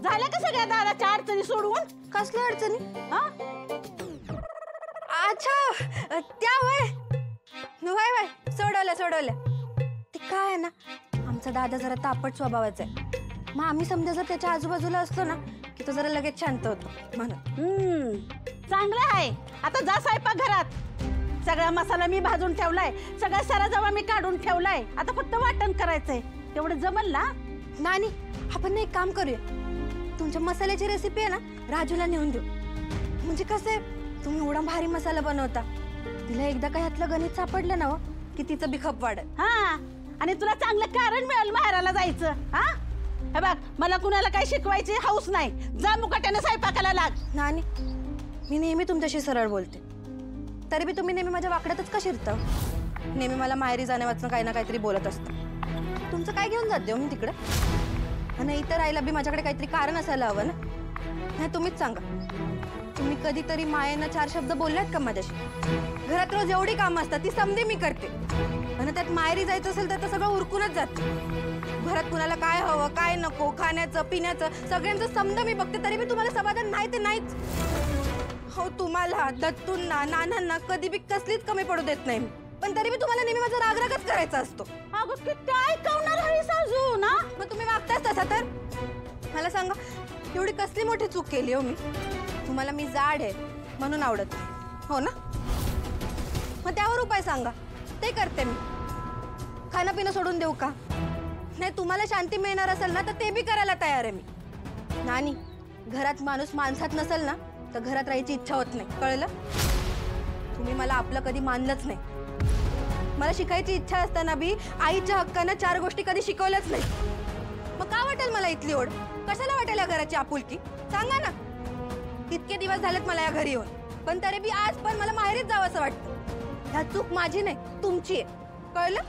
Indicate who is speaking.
Speaker 1: झाल्या का सगळ्या दादाच्या अडचणी सोडवून?
Speaker 2: कसल्या अडचणी?
Speaker 1: हा?
Speaker 2: अच्छा त्या वय वय सोडवल्या. ते काय आहे ना, आमचा दादा जरा तापट स्वभावाचा आहे. मग आम्ही समजा जर त्याच्या आजूबाजूला असतो ना की तो जरा लगेच शांत होतो म्हणून.
Speaker 1: चांगलं आहे. आता जा स्वयंपाक घरात. सगळा मसाला मी भाजून ठेवलाय, सगळा सराजवा मी काढून ठेवलाय. आता फक्त वाटण करायचंय. तेवढं जमल ना?
Speaker 2: नानी, आपण ना एक काम करूया, तुमच्या मसाल्याची रेसिपी आहे ना राजूला नेऊन देऊ. म्हणजे कसं आहे, तुम्ही एवढा भारी मसाला बनवता, तिला एकदा काय ह्यातलं गणित सापडलं ना की तिचं बी खप वाढेल.
Speaker 1: हा, आणि तुला चांगलं कारण मिळेल माहेराला जायचं. हा, हे बघ, मला कुणाला काही शिकवायची हौस नाही. जा मुकाट्याने स्वयंपाकाला लाग.
Speaker 2: नानी, मी नेहमी तुमच्याशी सरळ बोलते, तरी बी तुम्ही नेहमी माझ्या वाकड्यातच का शिरता? नेहमी मला माहेरी जाण्यावाचनं काही ना काहीतरी बोलत असतं. तुमचं काय घेऊन जात देऊ मी तिकडे? आणि इतर आईला बी माझ्याकडे काहीतरी कारण असायला हवं ना. नाही, तुम्हीच सांगा, तुम्ही कधीतरी मायेनं 4 शब्द बोलल्यात का माझ्याशी? घरात रोज एवढी कामं असतात ती समधी मी करते, आणि त्यात माहेरी जायचं असेल तर सगळं उरकूनच जाते. घरात कुणाला काय हवं काय नको, खाण्याचं पिण्याचं सगळ्यांचं समजा मी बघते, तरी बी तुम्हाला समाधान नाही ते नाहीच. हो, तुम्हाला दत्तूंना नानांना कधी बी कसलीच कमी पडू देत नाही, पण तरी बी तुम्हाला नेहमी माझा रागरागच करायचा असतो.
Speaker 1: अगं किती ऐकवणार आहेस अजून? हा,
Speaker 2: मग तुम्ही वागताच तसा तर? मला सांगा, एवढी कसली मोठी चूक केली हो मी? तुम्हाला मी जाड आहे म्हणून आवडत नाही, हो ना? मग त्यावर उपाय सांगा, ते करते मी. खाणं पिणं सोडून देऊ का? नाही, तुम्हाला शांती मिळणार असेल ना तर ते बी करायला तयार आहे मी. नानी, घरात माणूस माणसात नसेल ना तर घरात राहायची इच्छा होत नाही, कळलं? तुम्ही मला आपलं कधी मानलंच नाही. मला शिकायची इच्छा असताना बी आईच्या हक्कानं 4 गोष्टी कधी शिकवल्याच नाही. मग का वाटेल मला इथली ओढ? कशाला वाटेल या घराची आपुलकी? सांगा ना. इतके दिवस झालेत मला या घरी येऊन, पण तरी बी आज पण मला माहेरीच जावं असं वाटतं. ह्या चूक माझी नाही, तुमची आहे, कळलं?